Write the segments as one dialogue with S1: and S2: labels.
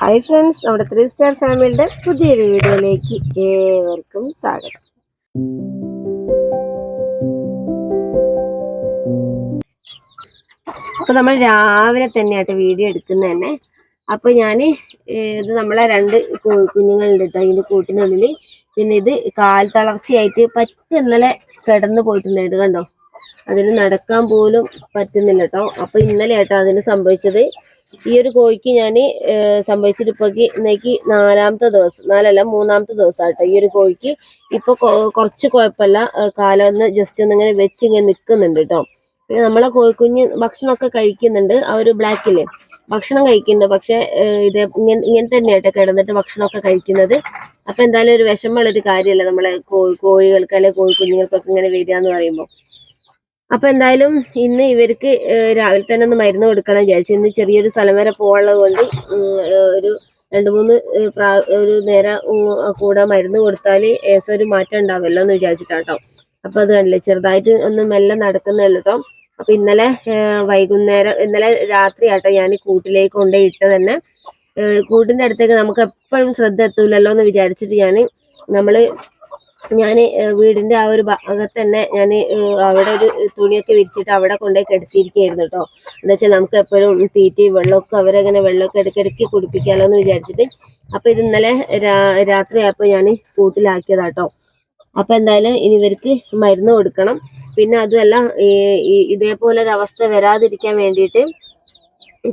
S1: Hi friends, നമ്മുടെ 3 star ഫാമിലിയുടെ പുതിയൊരു വീഡിയോയിലേക്ക് ഏവർക്കും സ്വാഗതം. അപ്പോൾ നമ്മൾ രാവിലെ തന്നെയായിട്ട് വീഡിയോ എടുക്കുന്നത് തന്നെ. അപ്പോൾ ഞാൻ ഇത് നമ്മളെ 2 കുഞ്ഞുങ്ങളുണ്ട് കേട്ടോ ഇതിൻ്റെ കൂട്ടിനുള്ളിൽ. പിന്നെ ഇത് കാൽ തളർച്ചയായിട്ട് ഇന്നലെ കിടന്നു പോയിട്ടുണ്ട്. ഇത് കണ്ടോ, അതിന് നടക്കാൻ പോലും പറ്റുന്നില്ല കേട്ടോ. അപ്പോൾ ഇന്നലെ ആയിട്ടോ അതിന് സംഭവിച്ചത്. ഈ ഒരു കോഴിക്ക് ഞാൻ സംഭവിച്ചിട്ട് ഇന്നേക്ക് 4-ാമത്തെ ദിവസം, 3-ാമത്തെ ദിവസമായിട്ടോ ഈ ഒരു കോഴിക്ക്. ഇപ്പൊ കുറച്ച് കുഴപ്പമില്ല, കാലൊന്ന് ജസ്റ്റ് ഒന്ന് ഇങ്ങനെ വെച്ച് ഇങ്ങനെ നിൽക്കുന്നുണ്ട് കേട്ടോ. പിന്നെ നമ്മളെ കോഴിക്കുഞ്ഞ് ഭക്ഷണമൊക്കെ കഴിക്കുന്നുണ്ട്. ആ ഒരു ബ്ലാക്കില്ലേ ഭക്ഷണം കഴിക്കുന്നുണ്ട്, പക്ഷെ ഇങ്ങനെ തന്നെയായിട്ട് കിടന്നിട്ട് ഭക്ഷണമൊക്കെ കഴിക്കുന്നത്. അപ്പൊ എന്തായാലും ഒരു വിഷമമുള്ളൊരു കാര്യമല്ല നമ്മളെ കോഴികൾക്ക് അല്ലെ കോഴിക്കുഞ്ഞുങ്ങൾക്കൊക്കെ ഇങ്ങനെ വരിക എന്ന് പറയുമ്പോൾ. അപ്പൊ എന്തായാലും ഇന്ന് ഇവർക്ക് രാവിലെ തന്നെ ഒന്ന് മരുന്ന് കൊടുക്കണം വിചാരിച്ചു. ഇന്ന് ചെറിയൊരു സ്ഥലം വരെ പോകാനുള്ളത് കൊണ്ട് ഒരു 2-3 ഒരു നേരം കൂടെ മരുന്ന് കൊടുത്താൽ ഏസം ഒരു മാറ്റം ഉണ്ടാവുമല്ലോ എന്ന് വിചാരിച്ചിട്ടാട്ടോ. അപ്പൊ അത് കണ്ടില്ലേ, ചെറുതായിട്ട് ഒന്ന് മെല്ലെ നടക്കുന്നുള്ളൂ കേട്ടോ. അപ്പൊ ഇന്നലെ രാത്രി ആട്ടോ ഞാൻ കൂട്ടിലേക്ക് കൊണ്ടുപോയി ഇട്ട് തന്നെ. കൂട്ടിന്റെ അടുത്തേക്ക് നമുക്ക് എപ്പോഴും ശ്രദ്ധ എത്തൂലല്ലോ എന്ന് വിചാരിച്ചിട്ട് ഞാൻ വീടിന്റെ ആ ഒരു ഭാഗത്ത് തന്നെ ഞാൻ അവിടെ ഒരു തുണിയൊക്കെ വിരിച്ചിട്ട് അവിടെ കൊണ്ടുപോയി കിടത്തിയിരിക്കുകയായിരുന്നു കേട്ടോ. എന്താ വെച്ചാൽ നമുക്ക് എപ്പോഴും തീറ്റയും വെള്ളമൊക്കെ അവരങ്ങനെ വെള്ളമൊക്കെ ഇടയ്ക്കിടയ്ക്ക് കുടിപ്പിക്കാമല്ലോ എന്ന് വിചാരിച്ചിട്ട്. അപ്പൊ ഇത് ഇന്നലെ രാത്രി ആയപ്പോൾ ഞാൻ കൂട്ടിലാക്കിയതാട്ടോ. അപ്പൊ എന്തായാലും ഇനി ഇവർക്ക് മരുന്ന് കൊടുക്കണം. പിന്നെ അതുമല്ല ഇതേപോലെ ഒരു അവസ്ഥ വരാതിരിക്കാൻ വേണ്ടിയിട്ട്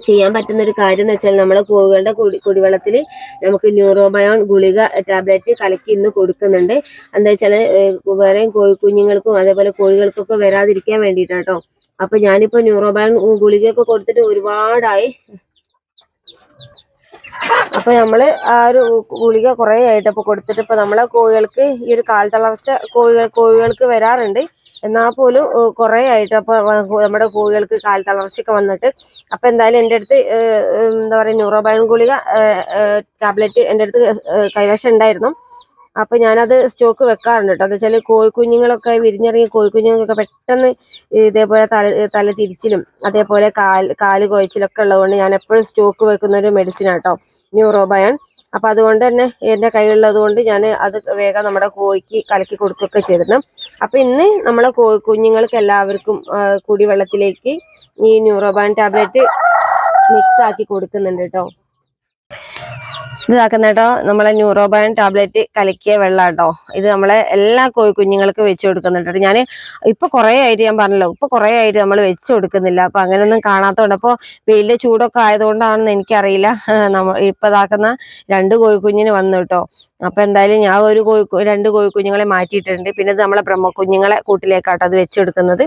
S1: ചെയ്യാൻ പറ്റുന്ന ഒരു കാര്യം എന്ന് വെച്ചാൽ നമ്മളെ കോഴികളുടെ കുടിവെള്ളത്തിൽ നമുക്ക് ന്യൂറോബയോൺ ഗുളിക ടാബ്ലറ്റ് കലക്കി ഇന്ന് കൊടുക്കുന്നുണ്ട്. എന്താ വെച്ചാൽ വേറെ കോഴിക്കുഞ്ഞുങ്ങൾക്കും അതേപോലെ കോഴികൾക്കൊക്കെ വരാതിരിക്കാൻ വേണ്ടിയിട്ടാട്ടോ. അപ്പൊ ഞാനിപ്പോ ന്യൂറോബയോൺ ഗുളികയൊക്കെ കൊടുത്തിട്ട് ഒരുപാടായി. അപ്പൊ നമ്മള് ആ ഒരു ഗുളിക കുറെ ആയിട്ട് ഇപ്പൊ കൊടുത്തിട്ട് ഇപ്പൊ നമ്മളെ കോഴികൾക്ക് ഈ ഒരു കാൽ തളർച്ച കോഴികൾക്ക് വരാറുണ്ട്. എന്നാൽ പോലും കുറെ ആയിട്ട് അപ്പൊ നമ്മുടെ കോഴികൾക്ക് കാൽ തളർച്ചയൊക്കെ വന്നിട്ട്. അപ്പൊ എന്തായാലും എൻ്റെ അടുത്ത് എന്താ പറയുക ന്യൂറോബയോൺ ഗുളിക ടാബ്ലറ്റ് എൻ്റെ അടുത്ത് കൈവശം ഉണ്ടായിരുന്നു. അപ്പൊ ഞാനത് സ്റ്റോക്ക് വെക്കാറുണ്ട് കേട്ടോ. എന്താ വെച്ചാൽ കോഴിക്കുഞ്ഞുങ്ങളൊക്കെ വിരിഞ്ഞിറങ്ങിയ കോഴിക്കുഞ്ഞുങ്ങൾക്കൊക്കെ പെട്ടെന്ന് ഇതേപോലെ തല തിരിച്ചിലും അതേപോലെ കാല് കുഴച്ചിലൊക്കെ ഉള്ളതുകൊണ്ട് ഞാൻ എപ്പോഴും സ്റ്റോക്ക് വെക്കുന്ന ഒരു മെഡിസിൻ ആട്ടോ ന്യൂറോബയോൺ. അപ്പൊ അതുകൊണ്ട് തന്നെ എന്റെ കയ്യിലുള്ളത് കൊണ്ട് ഞാൻ അത് വേഗം നമ്മുടെ കോഴിക്ക് കലക്കി കൊടുക്കുകയൊക്കെ ചെയ്തിരുന്നു. അപ്പൊ ഇന്ന് നമ്മളെ കുഞ്ഞുങ്ങൾക്ക് എല്ലാവർക്കും കുടിവെള്ളത്തിലേക്ക് ഈ ന്യൂറോബയോൺ ടാബ്ലറ്റ് മിക്സ് ആക്കി കൊടുക്കുന്നുണ്ട് കേട്ടോ. ഇതാക്കുന്ന കേട്ടോ നമ്മളെ ന്യൂറോബയോൺ ടാബ്ലറ്റ് കലക്കിയ വെള്ളം കേട്ടോ. ഇത് നമ്മളെ എല്ലാ കുഞ്ഞുങ്ങൾക്ക് വെച്ച് കൊടുക്കുന്നുണ്ട്. ഞാൻ ഇപ്പൊ കുറെ ആയിട്ട് ഞാൻ പറഞ്ഞല്ലോ, ഇപ്പൊ കുറെ ആയിട്ട് നമ്മൾ വെച്ച് കൊടുക്കുന്നില്ല. അപ്പൊ അങ്ങനെയൊന്നും കാണാത്തതുകൊണ്ട്, അപ്പൊ വലിയ ചൂടൊക്കെ ആയതുകൊണ്ടാണെന്ന് എനിക്കറിയില്ല. ഇപ്പൊ ഇതാക്കുന്ന 2 കോഴിക്കുഞ്ഞിന് വന്നു കേട്ടോ. അപ്പൊ എന്തായാലും ഞാൻ 2 കോഴിക്കുഞ്ഞുങ്ങളെ മാറ്റിയിട്ടുണ്ട്. പിന്നെ ഇത് നമ്മളെ ബ്രഹ്മക്കുഞ്ഞുങ്ങളെ കൂട്ടിലേക്കാട്ടോ അത് വെച്ചെടുക്കുന്നത്.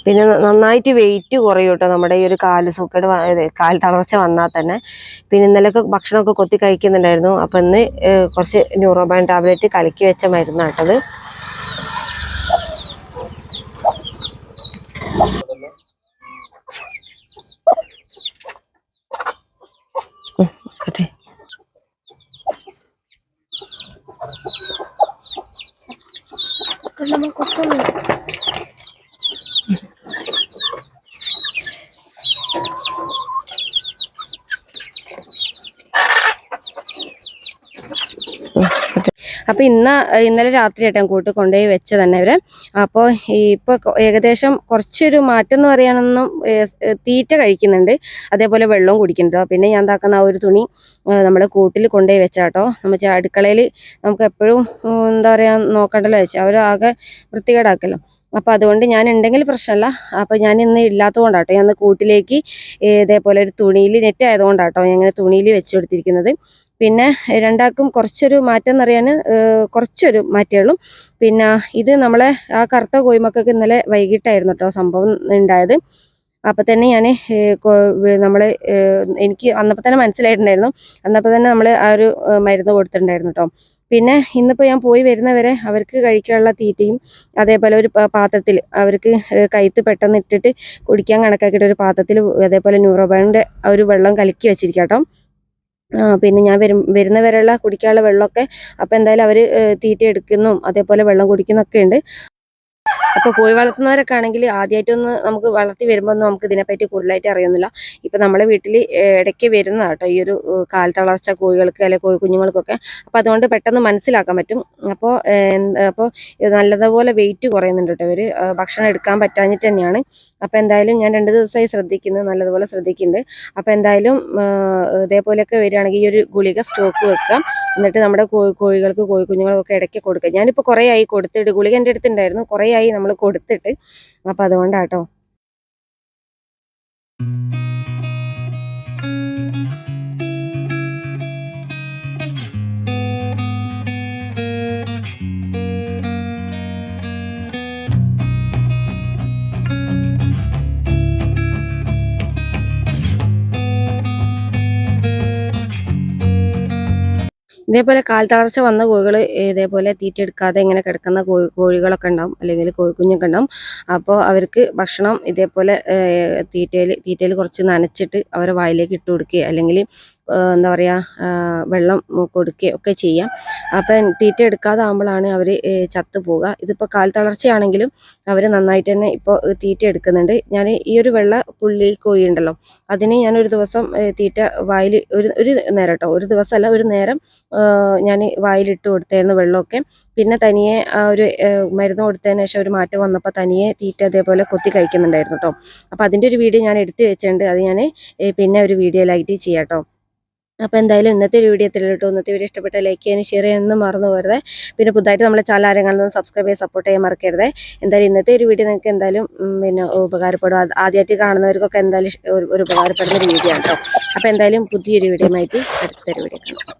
S1: പിന്നെ നന്നായിട്ട് വെയിറ്റ് കുറയും കേട്ടോ നമ്മുടെ ഈ ഒരു കാൽ തളർച്ച വന്നാൽ തന്നെ. പിന്നെ ഇന്നലെയൊക്കെ ഭക്ഷണമൊക്കെ കൊത്തി കഴിക്കുന്നുണ്ടായിരുന്നു. അപ്പൊ ഇന്ന് കുറച്ച് ന്യൂറോബയോൺ ടാബ്ലറ്റ് കലക്കി വെച്ച മരുന്നാട്ടത്. അപ്പൊ ഇന്നലെ രാത്രി ആയിട്ട് കൂട്ട് കൊണ്ടുപോയി വെച്ച തന്നെ ഇവരെ. അപ്പോൾ ഇപ്പൊ ഏകദേശം കുറച്ചൊരു മാറ്റം എന്ന് പറയാനൊന്നും, തീറ്റ കഴിക്കുന്നുണ്ട്, അതേപോലെ വെള്ളവും കുടിക്കുന്നുണ്ടോ. പിന്നെ ഞാൻ എന്താക്കുന്ന ആ ഒരു തുണി നമ്മുടെ കൂട്ടിൽ കൊണ്ടുപോയി വെച്ചാട്ടോ. നമ്മൾ അടുക്കളയിൽ നമുക്ക് എപ്പോഴും എന്താ പറയാ നോക്കണ്ടല്ലോ വെച്ചാൽ അവരാകെ വൃത്തികേടാക്കല്ലോ. അപ്പൊ അതുകൊണ്ട് ഞാൻ ഉണ്ടെങ്കിൽ പ്രശ്നമല്ല. അപ്പൊ ഞാൻ ഇന്ന് ഇല്ലാത്തത് കൊണ്ടാട്ടോ ഞാൻ കൂട്ടിലേക്ക് ഇതേപോലെ ഒരു തുണിയിൽ, നെറ്റ് ആയതുകൊണ്ടാട്ടോ ഞാൻ ഇങ്ങനെ തുണിയിൽ വെച്ച് കൊടുത്തിരിക്കുന്നത്. പിന്നെ രണ്ടാൾക്കും കുറച്ചൊരു മാറ്റം എന്നറിയാൻ കുറച്ചൊരു മാറ്റമുള്ളൂ. പിന്നെ ഇത് നമ്മളെ ആ കറുത്ത കോഴിമക്കൾക്ക് ഇന്നലെ വൈകിട്ടായിരുന്നു കേട്ടോ സംഭവം ഉണ്ടായത്. അപ്പം തന്നെ ഞാൻ നമ്മൾ എനിക്ക് അന്നപ്പോൾ തന്നെ മനസ്സിലായിട്ടുണ്ടായിരുന്നു. അന്നപ്പോൾ തന്നെ നമ്മൾ ആ ഒരു മരുന്ന് കൊടുത്തിട്ടുണ്ടായിരുന്നു കേട്ടോ. പിന്നെ ഇന്നിപ്പോൾ ഞാൻ പോയി വരുന്നവരെ അവർക്ക് കഴിക്കാനുള്ള തീറ്റയും അതേപോലെ ഒരു പാത്രത്തിൽ അവർക്ക് കൈത്ത് പെട്ടെന്ന് ഇട്ടിട്ട് കുടിക്കാൻ കണക്കാക്കിയിട്ട് ഒരു പാത്രത്തിൽ അതേപോലെ ന്യൂറോബാൻ്റെ ആ ഒരു വെള്ളം കലക്കി വെച്ചിരിക്കാം കേട്ടോ. പിന്നെ ഞാൻ വരുന്നവരെയുള്ള കുടിക്കാനുള്ള വെള്ളമൊക്കെ അപ്പോൾ എന്തായാലും അവർ തീറ്റ എടുക്കുന്നു അതേപോലെ വെള്ളം കുടിക്കുന്നൊക്കെ ഉണ്ട്. അപ്പോൾ കോഴി വളർത്തുന്നവരൊക്കെ ആണെങ്കിൽ ആദ്യമായിട്ടൊന്ന് നമുക്ക് വളർത്തി വരുമ്പോൾ ഒന്നും നമുക്ക് ഇതിനെപ്പറ്റി കൂടുതലായിട്ട് അറിയുന്നില്ല. ഇപ്പം നമ്മുടെ വീട്ടിൽ ഇടയ്ക്ക് വരുന്നതാണ് കേട്ടോ ഈ ഒരു കാൽ തളർച്ച കോഴികൾക്ക് അല്ലെങ്കിൽ കോഴി കുഞ്ഞുങ്ങൾക്കൊക്കെ. അപ്പോൾ അതുകൊണ്ട് പെട്ടെന്ന് മനസ്സിലാക്കാൻ പറ്റും. അപ്പോൾ നല്ലതുപോലെ വെയിറ്റ് കുറയുന്നുണ്ട് കേട്ടോ ഇവർ, ഭക്ഷണം എടുക്കാൻ പറ്റാഞ്ഞിട്ട് തന്നെയാണ്. അപ്പോൾ എന്തായാലും ഞാൻ 2 ദിവസമായി ശ്രദ്ധിക്കുന്നത്, നല്ലതുപോലെ ശ്രദ്ധിക്കുന്നുണ്ട്. അപ്പോൾ എന്തായാലും ഇതേപോലെയൊക്കെ വരികയാണെങ്കിൽ ഈ ഒരു ഗുളിക സ്റ്റോക്ക് വെക്കുക. എന്നിട്ട് നമ്മുടെ കോഴികൾക്ക് കോഴി കുഞ്ഞുങ്ങൾക്കൊക്കെ ഇടയ്ക്ക് കൊടുക്കുക. ഞാനിപ്പോൾ കുറേ ആയി കൊടുത്തിട്ട്, ഗുളിക എൻ്റെ അടുത്തുണ്ടായിരുന്നു, കുറേ ആയി നമ്മൾ കൊടുത്തിട്ട്. അപ്പോൾ അതുകൊണ്ടാട്ടോ. ഇതേപോലെ കാൽ തളർച്ച വന്ന കോഴികൾ ഇതേപോലെ തീറ്റ എടുക്കാതെ ഇങ്ങനെ കിടക്കുന്ന കോഴികളൊക്കെ ഉണ്ടാവും, അല്ലെങ്കിൽ കോഴിക്കുഞ്ഞൊക്കെ ഉണ്ടാവും. അപ്പോൾ അവർക്ക് ഭക്ഷണം ഇതേപോലെ തീറ്റയിൽ കുറച്ച് നനച്ചിട്ട് അവരെ വായിലേക്ക് ഇട്ട് കൊടുക്കുക, അല്ലെങ്കിൽ എന്താ പറയുക വെള്ളം കൊടുക്കുകയോ ഒക്കെ ചെയ്യാം. അപ്പം തീറ്റ എടുക്കാതെ ആകുമ്പോഴാണ് അവർ ചത്തു പോവുക. ഇതിപ്പോൾ കാൽ തളർച്ചയാണെങ്കിലും അവർ നന്നായിട്ട് തന്നെ ഇപ്പോൾ തീറ്റ എടുക്കുന്നുണ്ട്. ഞാൻ ഈ ഒരു വെള്ള പുള്ളി കോഴി ഉണ്ടല്ലോ, അതിന് ഞാനൊരു ദിവസം തീറ്റ വായിൽ ഒരു നേരം കേട്ടോ, ഒരു ദിവസമല്ല ഒരു നേരം ഞാൻ വായിലിട്ട് കൊടുത്തായിരുന്നു വെള്ളമൊക്കെ. പിന്നെ തനിയെ ആ ഒരു മരുന്ന് കൊടുത്തതിന് ശേഷം ഒരു മാറ്റം വന്നപ്പോൾ തനിയെ തീറ്റ അതേപോലെ കൊത്തി കഴിക്കുന്നുണ്ടായിരുന്നു കേട്ടോ. അപ്പോൾ അതിൻ്റെ ഒരു വീഡിയോ ഞാൻ എടുത്ത് വെച്ചിട്ടുണ്ട്, അത് ഞാൻ പിന്നെ ഒരു വീഡിയോയിലായിട്ട് ചെയ്യാം കേട്ടോ. അപ്പോൾ എന്തായാലും ഇന്നത്തെ ഒരു വീഡിയോ എത്തില്ല കേട്ടോ. ഇന്നത്തെ വീഡിയോ ഇഷ്ടപ്പെട്ട ലൈക്ക് ചെയ്യാനും ഷെയർ ചെയ്യാനൊന്നും മറന്നു പോകരുത്. പിന്നെ പുതുതായിട്ട് നമ്മളെ ചാനൽ ആരെങ്കിലും സബ്സ്ക്രൈബ് ചെയ്ത് സപ്പോർട്ട് ചെയ്യാൻ മറക്കരുത്. എന്തായാലും ഇന്നത്തെ ഒരു വീഡിയോ നിങ്ങൾക്ക് എന്തായാലും പിന്നെ ഉപകാരപ്പെടും. ആദ്യമായിട്ട് കാണുന്നവർക്കൊക്കെ എന്തായാലും ഒരു ഉപകാരപ്പെടുന്ന ഒരു വീഡിയോ ആണ് കേട്ടോ. അപ്പോൾ എന്തായാലും പുതിയൊരു വീഡിയോ ആയിട്ട് അടുത്തൊരു വീഡിയോ കാണാം.